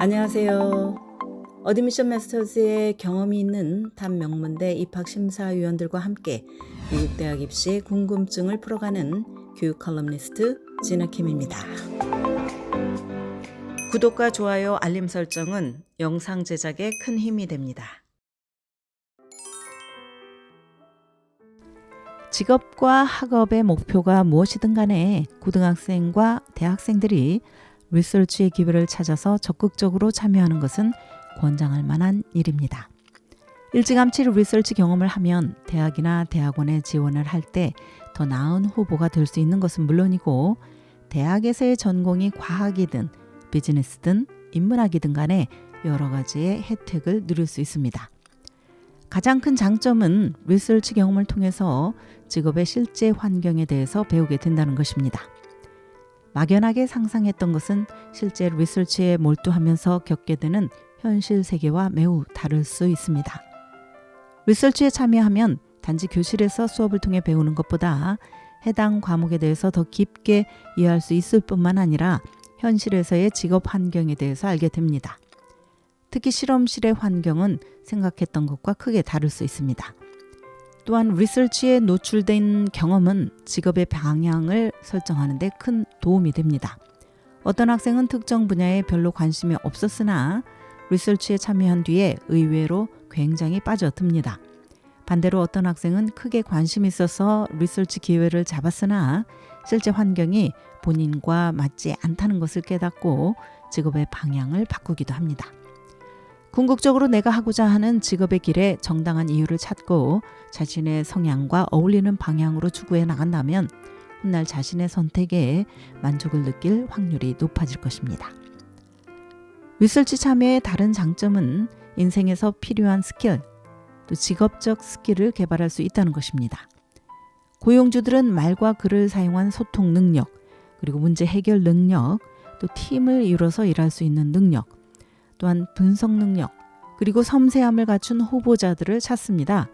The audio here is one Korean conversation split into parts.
안녕하세요. 어드미션 마스터즈의 경험이 있는 탑 명문대 입학심사위원들과 함께 미국 대학 입시 궁금증을 풀어가는 교육 컬럼니스트 진아킴입니다. 구독과 좋아요, 알림 설정은 영상 제작에 큰 힘이 됩니다. 직업과 학업의 목표가 무엇이든 간에 고등학생과 대학생들이 리서치의 기회를 찾아서 적극적으로 참여하는 것은 권장할 만한 일입니다. 일찌감치 리서치 경험을 하면 대학이나 대학원에 지원을 할 때 더 나은 후보가 될 수 있는 것은 물론이고, 대학에서의 전공이 과학이든 비즈니스든 인문학이든 간에 여러 가지의 혜택을 누릴 수 있습니다. 가장 큰 장점은 리서치 경험을 통해서 직업의 실제 환경에 대해서 배우게 된다는 것입니다. 막연하게 상상했던 것은 실제 리서치에 몰두하면서 겪게 되는 현실 세계와 매우 다를 수 있습니다. 리서치에 참여하면 단지 교실에서 수업을 통해 배우는 것보다 해당 과목에 대해서 더 깊게 이해할 수 있을 뿐만 아니라 현실에서의 직업 환경에 대해서 알게 됩니다. 특히 실험실의 환경은 생각했던 것과 크게 다를 수 있습니다. 또한 리서치에 노출된 경험은 직업의 방향을 설정하는 데 큰 도움이 됩니다. 어떤 학생은 특정 분야에 별로 관심이 없었으나 리서치에 참여한 뒤에 의외로 굉장히 빠져듭니다. 반대로 어떤 학생은 크게 관심이 있어서 리서치 기회를 잡았으나 실제 환경이 본인과 맞지 않다는 것을 깨닫고 직업의 방향을 바꾸기도 합니다. 궁극적으로 내가 하고자 하는 직업의 길에 정당한 이유를 찾고 자신의 성향과 어울리는 방향으로 추구해 나간다면 훗날 자신의 선택에 만족을 느낄 확률이 높아질 것입니다. 리서치 참여의 다른 장점은 인생에서 필요한 스킬, 또 직업적 스킬을 개발할 수 있다는 것입니다. 고용주들은 말과 글을 사용한 소통 능력, 그리고 문제 해결 능력, 또 팀을 이뤄서 일할 수 있는 능력, 또한 분석 능력, 그리고 섬세함을 갖춘 후보자들을 찾습니다.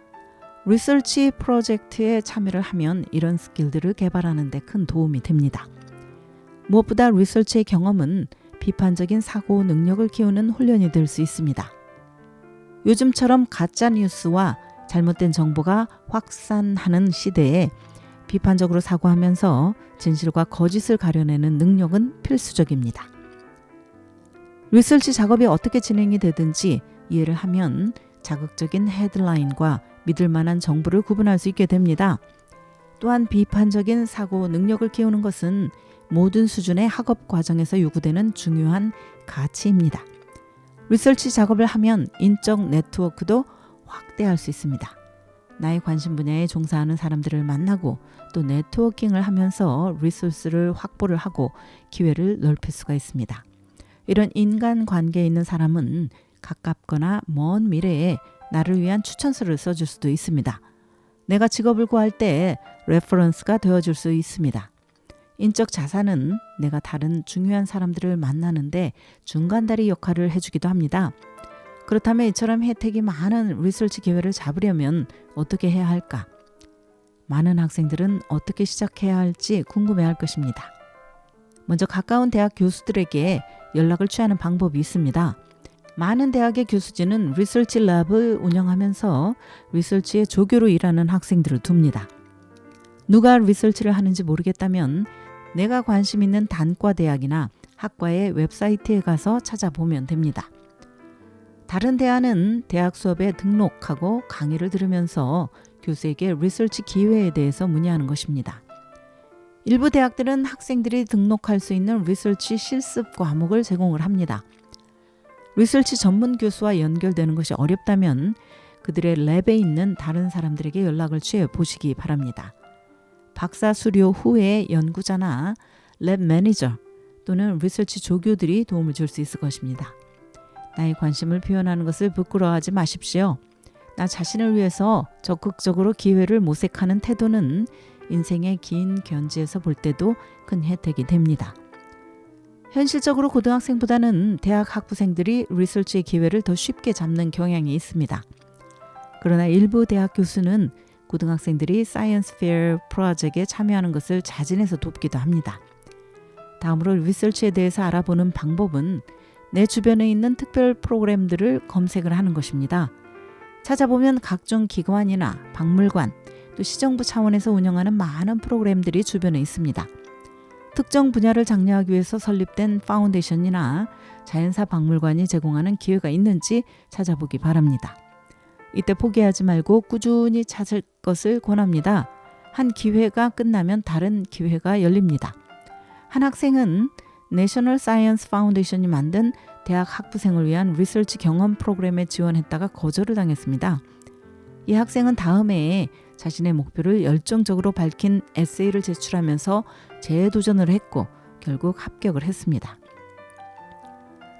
리서치 프로젝트에 참여를 하면 이런 스킬들을 개발하는 데 큰 도움이 됩니다. 무엇보다 리서치의 경험은 비판적인 사고 능력을 키우는 훈련이 될 수 있습니다. 요즘처럼 가짜 뉴스와 잘못된 정보가 확산하는 시대에 비판적으로 사고하면서 진실과 거짓을 가려내는 능력은 필수적입니다. 리서치 작업이 어떻게 진행이 되든지 이해를 하면 자극적인 헤드라인과 믿을 만한 정보를 구분할 수 있게 됩니다. 또한 비판적인 사고 능력을 키우는 것은 모든 수준의 학업 과정에서 요구되는 중요한 가치입니다. 리서치 작업을 하면 인적 네트워크도 확대할 수 있습니다. 나의 관심 분야에 종사하는 사람들을 만나고 또 네트워킹을 하면서 리소스를 확보를 하고 기회를 넓힐 수가 있습니다. 이런 인간관계에 있는 사람은 가깝거나 먼 미래에 나를 위한 추천서를 써줄 수도 있습니다. 내가 직업을 구할 때 레퍼런스가 되어줄 수 있습니다. 인적 자산은 내가 다른 중요한 사람들을 만나는데 중간다리 역할을 해주기도 합니다. 그렇다면 이처럼 혜택이 많은 리서치 기회를 잡으려면 어떻게 해야 할까? 많은 학생들은 어떻게 시작해야 할지 궁금해할 것입니다. 먼저 가까운 대학 교수들에게 연락을 취하는 방법이 있습니다. 많은 대학의 교수진은 리서치 랩을 운영하면서 리서치의 조교로 일하는 학생들을 둡니다. 누가 리서치를 하는지 모르겠다면 내가 관심 있는 단과 대학이나 학과의 웹사이트에 가서 찾아보면 됩니다. 다른 대학은 대학 수업에 등록하고 강의를 들으면서 교수에게 리서치 기회에 대해서 문의하는 것입니다. 일부 대학들은 학생들이 등록할 수 있는 리서치 실습 과목을 제공을 합니다. 리서치 전문 교수와 연결되는 것이 어렵다면 그들의 랩에 있는 다른 사람들에게 연락을 취해 보시기 바랍니다. 박사 수료 후에 연구자나 랩 매니저 또는 리서치 조교들이 도움을 줄 수 있을 것입니다. 나의 관심을 표현하는 것을 부끄러워하지 마십시오. 나 자신을 위해서 적극적으로 기회를 모색하는 태도는 인생의 긴 견지에서 볼 때도 큰 혜택이 됩니다. 현실적으로 고등학생보다는 대학 학부생들이 리서치의 기회를 더 쉽게 잡는 경향이 있습니다. 그러나 일부 대학 교수는 고등학생들이 사이언스 페어 프로젝트에 참여하는 것을 자진해서 돕기도 합니다. 다음으로 리서치에 대해서 알아보는 방법은 내 주변에 있는 특별 프로그램들을 검색을 하는 것입니다. 찾아보면 각종 기관이나 박물관, 또 시정부 차원에서 운영하는 많은 프로그램들이 주변에 있습니다. 특정 분야를 장려하기 위해서 설립된 파운데이션이나 자연사 박물관이 제공하는 기회가 있는지 찾아보기 바랍니다. 이때 포기하지 말고 꾸준히 찾을 것을 권합니다. 한 기회가 끝나면 다른 기회가 열립니다. 한 학생은 내셔널 사이언스 파운데이션이 만든 대학 학부생을 위한 리서치 경험 프로그램에 지원했다가 거절을 당했습니다. 이 학생은 다음 해에 자신의 목표를 열정적으로 밝힌 에세이를 제출하면서 재도전을 했고 결국 합격을 했습니다.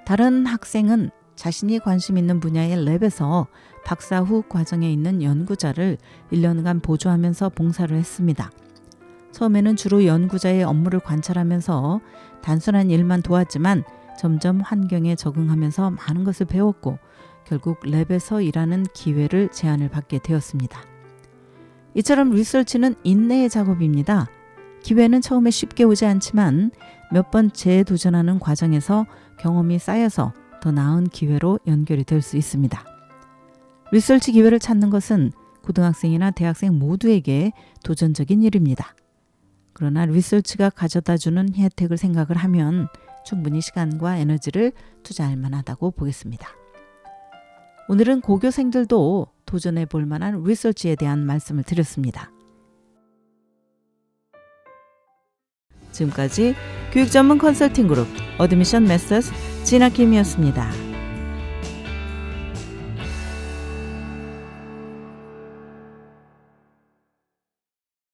다른 학생은 자신이 관심 있는 분야의 랩에서 박사 후 과정에 있는 연구자를 1년간 보조하면서 봉사를 했습니다. 처음에는 주로 연구자의 업무를 관찰하면서 단순한 일만 도왔지만 점점 환경에 적응하면서 많은 것을 배웠고 결국 랩에서 일하는 기회를 제안을 받게 되었습니다. 이처럼 리서치는 인내의 작업입니다. 기회는 처음에 쉽게 오지 않지만 몇 번 재도전하는 과정에서 경험이 쌓여서 더 나은 기회로 연결이 될 수 있습니다. 리서치 기회를 찾는 것은 고등학생이나 대학생 모두에게 도전적인 일입니다. 그러나 리서치가 가져다주는 혜택을 생각을 하면 충분히 시간과 에너지를 투자할 만하다고 보겠습니다. 오늘은 고교생들도 도전해 볼 만한 리서치에 대한 말씀을 드렸습니다. 지금까지 교육 전문 컨설팅 그룹 어드미션 메서스 진아킴이었습니다.